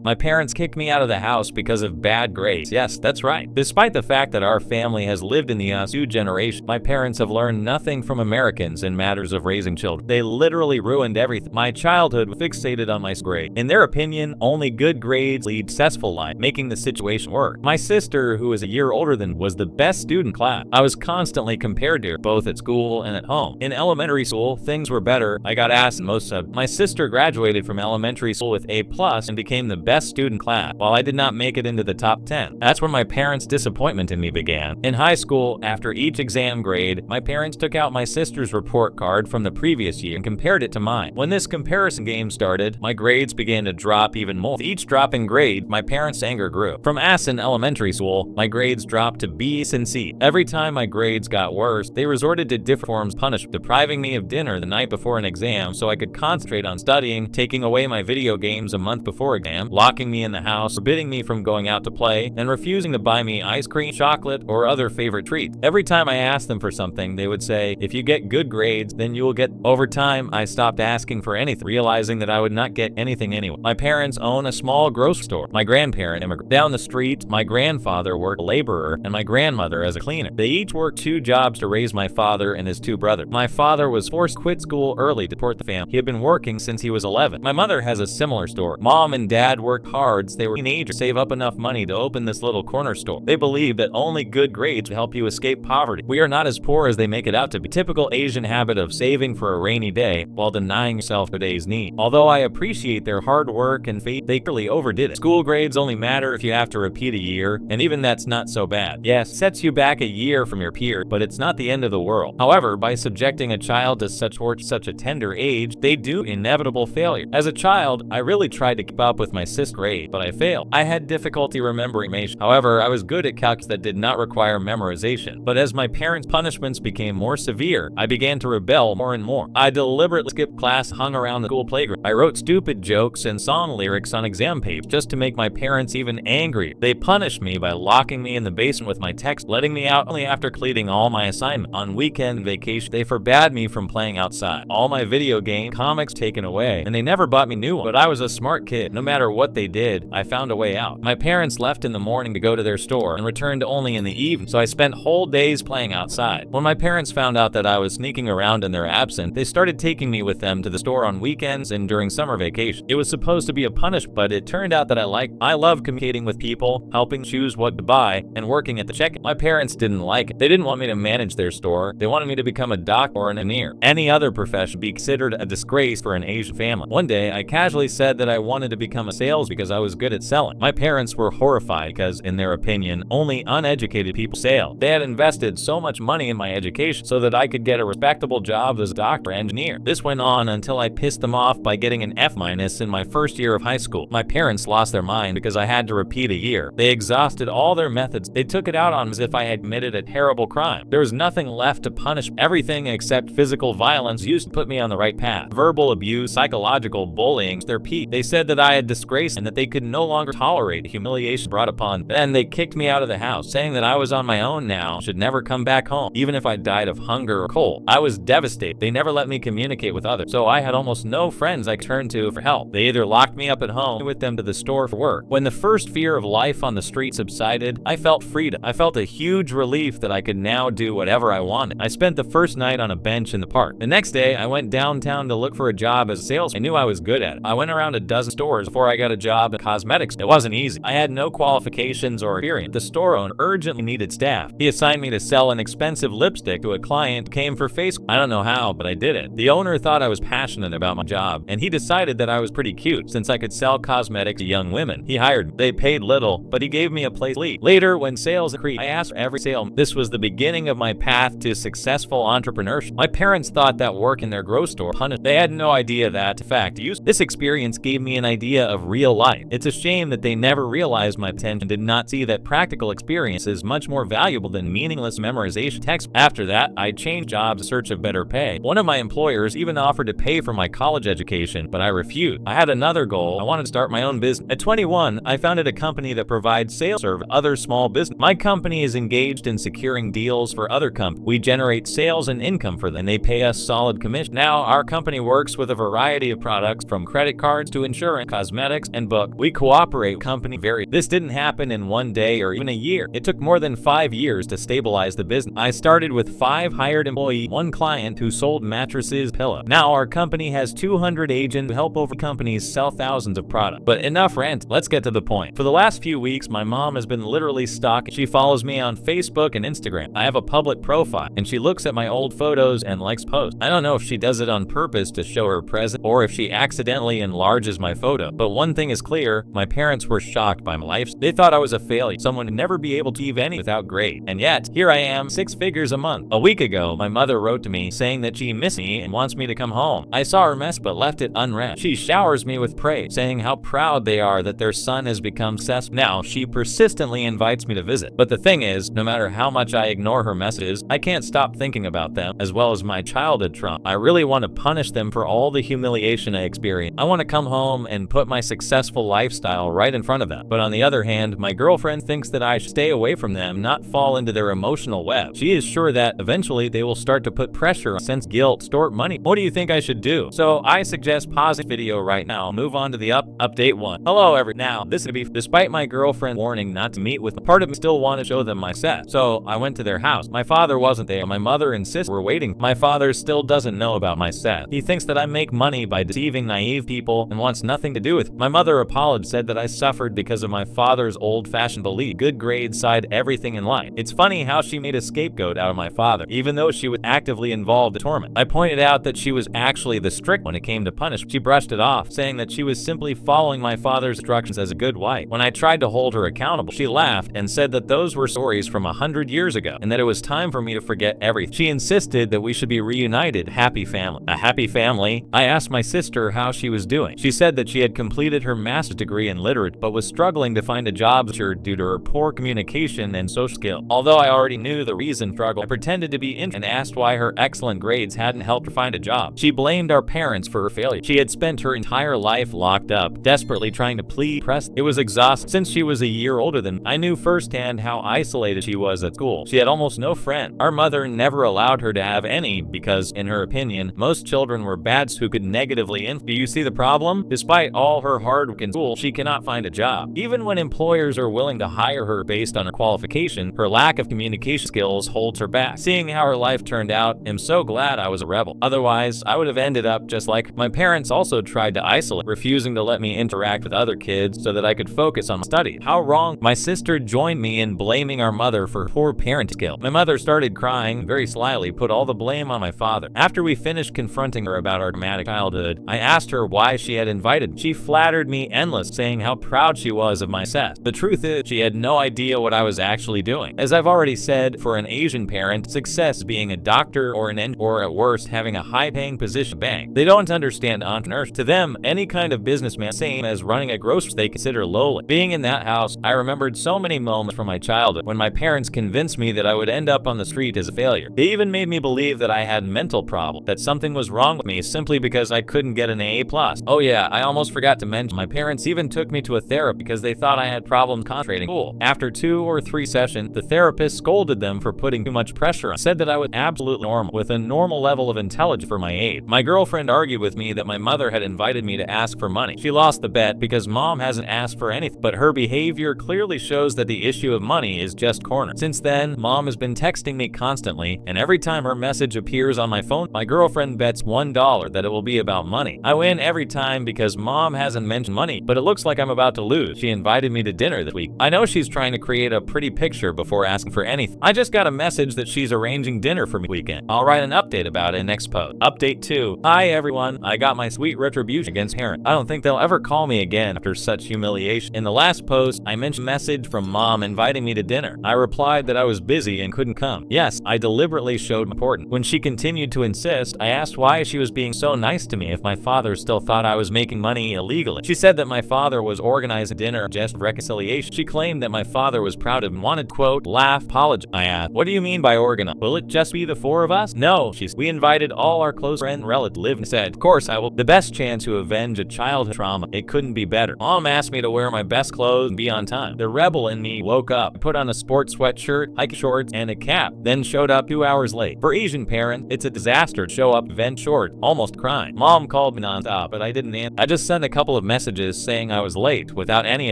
My parents kicked me out of the house because of bad grades. Yes, that's right. Despite the fact that our family has lived in the two generations, my parents have learned nothing from Americans in matters of raising children. They literally ruined everything. My childhood fixated on my grade. In their opinion, only good grades lead to a successful life, making the situation worse. My sister, who is a year older than me, was the best student in class. I was constantly compared to her, both at school and at home. In elementary school, things were better. I got asked in most subjects. My sister graduated from elementary school with A+ and became the best student in class, while I did not make it into the top 10. That's when my parents' disappointment in me began. In high school, after each exam grade, my parents took out my sister's report card from the previous year and compared it to mine. When this comparison game started, my grades began to drop even more. With each drop in grade, my parents' anger grew. From S in elementary school, my grades dropped to B's and C. Every time my grades got worse, they resorted to different forms of punishment, depriving me of dinner the night before an exam so I could concentrate on studying, taking away my video games a month before exam, locking me in the house, forbidding me from going out to play, and refusing to buy me ice cream, chocolate, or other favorite treats. Every time I asked them for something, they would say, "If you get good grades, then you will get." Over time, I stopped asking for anything, realizing that I would not get anything anyway. My parents own a small grocery store. My grandparent immigrated. Down the street, my grandfather worked as a laborer and my grandmother as a cleaner. They each worked 2 jobs to raise my father and his 2 brothers. My father was forced to quit school early to support the family. He had been working since he was 11. My mother has a similar story. Mom and dad worked hard since they were teenagers to save up enough money to open this little corner store. They believe that only good grades will help you escape poverty. We are not as poor as they make it out to be. Typical Asian habit of saving for a rainy day while denying yourself today's need. Although I appreciate their hard work and faith, they clearly overdid it. School grades only matter if you have to repeat a year, and even that's not so bad. Yes, it sets you back a year from your peers, but it's not the end of the world. However, by subjecting a child to such a tender age, they do inevitable failure. As a child, I really tried to keep up with my sister's grade, but I failed. I had difficulty remembering information. However, I was good at calculus that did not require memorization. But as my parents' punishments became more severe, I began to rebel more and more. I deliberately skipped class, hung around the school playground. I wrote stupid jokes and song lyrics on exam papers just to make my parents even angry. They punished me by locking me in the basement with my text, letting me out only after completing all my assignments. On weekend vacation, they forbade me from playing outside. All my video game comics taken away, and they never bought me new ones. But I was a smart kid. No matter what they did, I found a way out. My parents left in the morning to go to their store and returned only in the evening, so I spent whole days playing outside. When my parents found out that I was sneaking around in their absence, they started taking me with them to the store on weekends and during summer vacation. It was supposed to be a punishment, but it turned out that I love communicating with people, helping choose what to buy, and working at the check-in. My parents didn't like it. They didn't want me to manage their store. They wanted me to become a doctor or an engineer. Any other profession would be considered a disgrace for an Asian family. One day, I casually said that I wanted to become a salesman because I was good at selling. My parents were horrified because, in their opinion, only uneducated people sell. They had invested so much money in my education so that I could get a respectable job as a doctor or engineer. This went on until I pissed them off by getting an F- in my first year of high school. My parents lost their mind because I had to repeat a year. They exhausted all their methods. They took it out on me as if I had committed a terrible crime. There was nothing left to punish. Everything except physical violence used to put me on the right path. Verbal abuse, psychological bullying, their peak. They said that I had disgraced and that they could no longer tolerate the humiliation brought upon. Then they kicked me out of the house, saying that I was on my own now, should never come back home, even if I died of hunger or cold. I was devastated. They never let me communicate with others, so I had almost no friends I could turn to for help. They either locked me up at home or with them to the store for work. When the first fear of life on the street subsided, I felt freedom. I felt a huge relief that I could now do whatever I wanted. I spent the first night on a bench in the park. The next day, I went downtown to look for a job as a salesman. I knew I was good at it. I went around a dozen stores before I got a job in cosmetics. It wasn't easy. I had no qualifications or experience. The store owner urgently needed staff. He assigned me to sell an expensive lipstick to a client who came for face. I don't know how, but I did it. The owner thought I was passionate about my job, and he decided that I was pretty cute since I could sell cosmetics to young women. He hired me. They paid little, but he gave me a place to lead. Later, when sales increased, I asked for every sale. This was the beginning of my path to successful entrepreneurship. My parents thought that work in their grocery store punished. They had no idea that, in fact, this experience gave me an idea of real life. It's a shame that they never realized my potential and did not see that practical experience is much more valuable than meaningless memorization text. After that, I changed jobs in search of better pay. One of my employers even offered to pay for my college education, but I refused. I had another goal. I wanted to start my own business. At 21, I founded a company that provides sales service to other small businesses. My company is engaged in securing deals for other companies. We generate sales and income for them, and they pay us solid commission. Now, our company works with a variety of products from credit cards to insurance, cosmetics, text and book. We cooperate company very. This didn't happen in one day or even a year. It took more than 5 years to stabilize the business. I started with 5 hired employees, 1 client who sold mattresses, pillow. Now our company has 200 agents who help over companies sell thousands of products. But enough rant, let's get to the point. For the last few weeks, my mom has been literally stalking. She follows me on Facebook and Instagram. I have a public profile, and she looks at my old photos and likes posts. I don't know if she does it on purpose to show her presence, or if she accidentally enlarges my photo. But one thing is clear, my parents were shocked by my life. They thought I was a failure, someone who'd never be able to achieve any without grade. And yet, here I am, 6 figures a month. A week ago, my mother wrote to me saying that she misses me and wants me to come home. I saw her mess but left it unread. She showers me with praise, saying how proud they are that their son has become successful. Now, she persistently invites me to visit. But the thing is, no matter how much I ignore her messages, I can't stop thinking about them, as well as my childhood trauma. I really want to punish them for all the humiliation I experienced. I want to come home and put my successful lifestyle right in front of them. But on the other hand, my girlfriend thinks that I should stay away from them, not fall into their emotional web. She is sure that eventually they will start to put pressure on, sense guilt, store money. What do you think I should do? So I suggest pause the video right now, move on to the update 1. Hello now, this would be despite my girlfriend warning not to meet with them, part of me still want to show them my set. So I went to their house. My father wasn't there. My mother and sister were waiting. My father still doesn't know about my set. He thinks that I make money by deceiving naive people and wants nothing to do with it. My mother apologized, said that I suffered because of my father's old-fashioned belief. Good grades side everything in life. It's funny how she made a scapegoat out of my father, even though she was actively involved in torment. I pointed out that she was actually the strict when it came to punishment. She brushed it off, saying that she was simply following my father's instructions as a good wife. When I tried to hold her accountable, she laughed and said that those were stories from 100 years ago and that it was time for me to forget everything. She insisted that we should be reunited, happy family. A happy family? I asked my sister how she was doing. She said that she had completed her master's degree in literature but was struggling to find a job due to her poor communication and social skills. Although I already knew the reason struggle, I pretended to be interested and asked why her excellent grades hadn't helped her find a job. She blamed our parents for her failure. She had spent her entire life locked up, desperately trying to please. It was exhausting. Since she was a year older than me, I knew firsthand how isolated she was at school. She had almost no friends. Our mother never allowed her to have any because, in her opinion, most children were bad who could negatively influence. Do you see the problem? Despite all her hard work in school, she cannot find a job. Even when employers are willing to hire her based on her qualification, her lack of communication skills holds her back. Seeing how her life turned out, I'm so glad I was a rebel. Otherwise, I would have ended up just like my parents. Also tried to isolate, refusing to let me interact with other kids so that I could focus on study. How wrong? My sister joined me in blaming our mother for poor parenting skills. My mother started crying, very slyly put all the blame on my father. After we finished confronting her about our traumatic childhood, I asked her why she had invited me. She flattered me endless, saying how proud she was of my success. The truth is, she had no idea what I was actually doing. As I've already said, for an Asian parent, success is being a doctor or an or at worst having a high-paying position at a bank. They don't understand entrepreneurship. To them, any kind of businessman, same as running a grocery store, they consider lowly. Being in that house, I remembered so many moments from my childhood when my parents convinced me that I would end up on the street as a failure. They even made me believe that I had mental problems, that something was wrong with me simply because I couldn't get an A+. Oh yeah, I almost forgot to mention, my parents even took me to a therapist because they thought I had problems concentrating in school. After 2 or 3 sessions, the therapist scolded them for putting too much pressure on, said that I was absolutely normal, with a normal level of intelligence for my age. My girlfriend argued with me that my mother had invited me to ask for money. She lost the bet because mom hasn't asked for anything, but her behavior clearly shows that the issue of money is just cornered. Since then, mom has been texting me constantly, and every time her message appears on my phone, my girlfriend bets $1 that it will be about money. I win every time because mom hasn't mentioned money, but it looks like I'm about to lose. She invited me to dinner this week. I know she's trying to create a pretty picture before asking for anything. I just got a message that she's arranging dinner for me weekend. I'll write an update about it in next post. Update 2. Hi everyone, I got my sweet retribution against parents. I don't think they'll ever call me again after such humiliation. In the last post, I mentioned a message from mom inviting me to dinner. I replied that I was busy and couldn't come. Yes, I deliberately showed important. When she continued to insist, I asked why she was being so nice to me if my father still thought I was making money illegally. She said that my father was organizing dinner just for reconciliation. She claimed that my father was proud of and wanted, quote, laugh, apologize. I asked, what do you mean by organize? Will it just be the 4 of us? No, she said. We invited all our close friends and relatives to live and said, of course I will. The best chance to avenge a childhood trauma. It couldn't be better. Mom asked me to wear my best clothes and be on time. The rebel in me woke up. I put on a sports sweatshirt, hiking shorts, and a cap, then showed up 2 hours late. For Asian parents, it's a disaster to show up event short, almost crying. Mom called me nonstop, but I didn't answer. I just sent a couple of messages messages saying I was late without any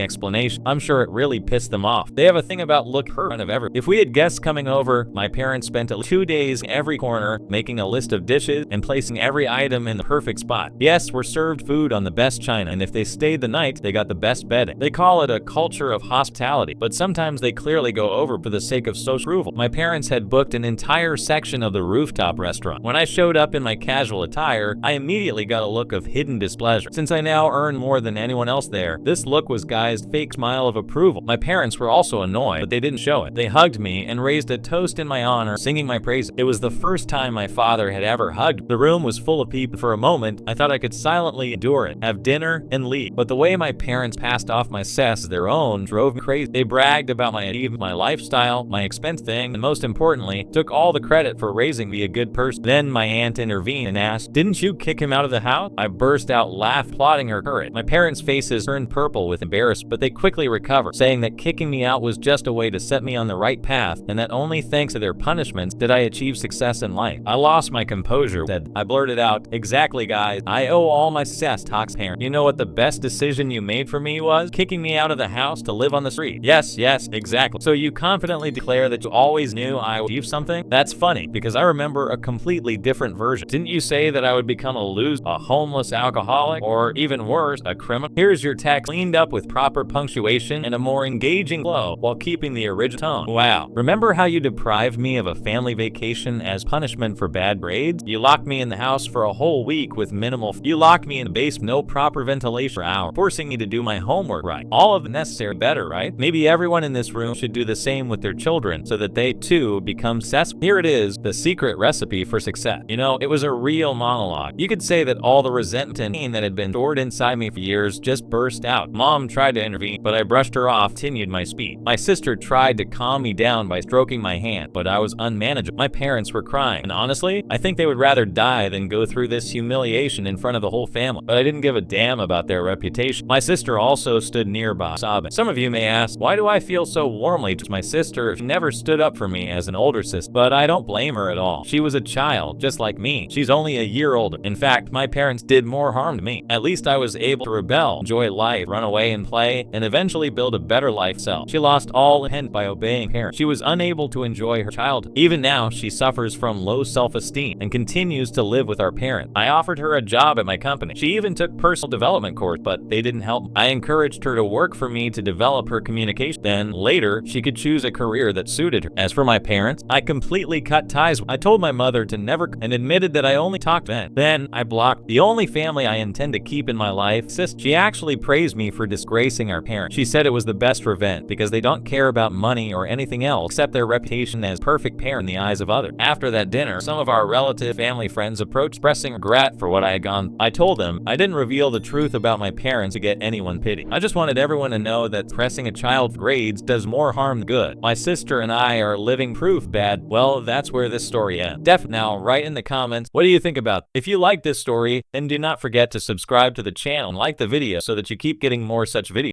explanation. I'm sure it really pissed them off. They have a thing about look in front of everyone. If we had guests coming over, my parents spent 2 days in every corner making a list of dishes and placing every item in the perfect spot. Yes, we're served food on the best china, and if they stayed the night, they got the best bedding. They call it a culture of hospitality, but sometimes they clearly go over for the sake of social approval. My parents had booked an entire section of the rooftop restaurant. When I showed up in my casual attire, I immediately got a look of hidden displeasure. Since I now earn more than anyone else there, this look was guised fake smile of approval. My parents were also annoyed, but they didn't show it. They hugged me and raised a toast in my honor, singing my praises. It was the first time my father had ever hugged. The room was full of people. For a moment, I thought I could silently endure it, have dinner, and leave. But the way my parents passed off my success as their own drove me crazy. They bragged about my achievement, my lifestyle, my expense thing, and most importantly, took all the credit for raising me a good person. Then my aunt intervened and asked, "Didn't you kick him out of the house?" I burst out laughing, plotting her courage. My parents' faces turned purple with embarrassment, but they quickly recovered, saying that kicking me out was just a way to set me on the right path, and that only thanks to their punishments did I achieve success in life. I lost my composure. I blurted out, "Exactly, guys. I owe all my success to Tox's parents. You know what the best decision you made for me was? Kicking me out of the house to live on the street." Yes, exactly. So you confidently declare that you always knew I would achieve something? That's funny, because I remember a completely different version. Didn't you say that I would become a loser, a homeless alcoholic, or even worse, a criminal? Here's your text cleaned up with proper punctuation and a more engaging flow while keeping the original tone. Wow. Remember how you deprived me of a family vacation as punishment for bad grades? You locked me in the house for a whole week with minimal. You locked me in the basement, no proper ventilation for hours, forcing me to do my homework right. All of the necessary better, right? Maybe everyone in this room should do the same with their children so that they too become successful. Here it is, the secret recipe for success. You know, it was a real monologue. You could say that all the resentment and pain that had been stored inside me for years just burst out. Mom tried to intervene, but I brushed her off, continued my speech. My sister tried to calm me down by stroking my hand, but I was unmanageable. My parents were crying, and honestly, I think they would rather die than go through this humiliation in front of the whole family. But I didn't give a damn about their reputation. My sister also stood nearby, sobbing. Some of you may ask, why do I feel so warmly towards my sister if she never stood up for me as an older sister? But I don't blame her at all. She was a child, just like me. She's only a year older. In fact, my parents did more harm to me. At least I was able to rebel, enjoy life, run away and play, and eventually build a better life self. She lost all intent by obeying parents. She was unable to enjoy her childhood. Even now, she suffers from low self-esteem and continues to live with our parents. I offered her a job at my company. She even took personal development course, but they didn't help. I encouraged her to work for me to develop her communication. Then later, she could choose a career that suited her. As for my parents, I completely cut ties. I told my mother to never and admitted that I only talked then. Then I blocked the only family I intend to keep in my life. She actually praised me for disgracing our parents. She said it was the best revenge because they don't care about money or anything else except their reputation as perfect parent in the eyes of others. After that dinner, some of our relative family friends approached expressing regret for what I had gone. I told them I didn't reveal the truth about my parents to get anyone pity. I just wanted everyone to know that pressing a child's grades does more harm than good. My sister and I are living proof bad. Well, that's where this story ends. Now, write in the comments, what do you think about it? If you like this story, then do not forget to subscribe to the channel and like the video so that you keep getting more such videos.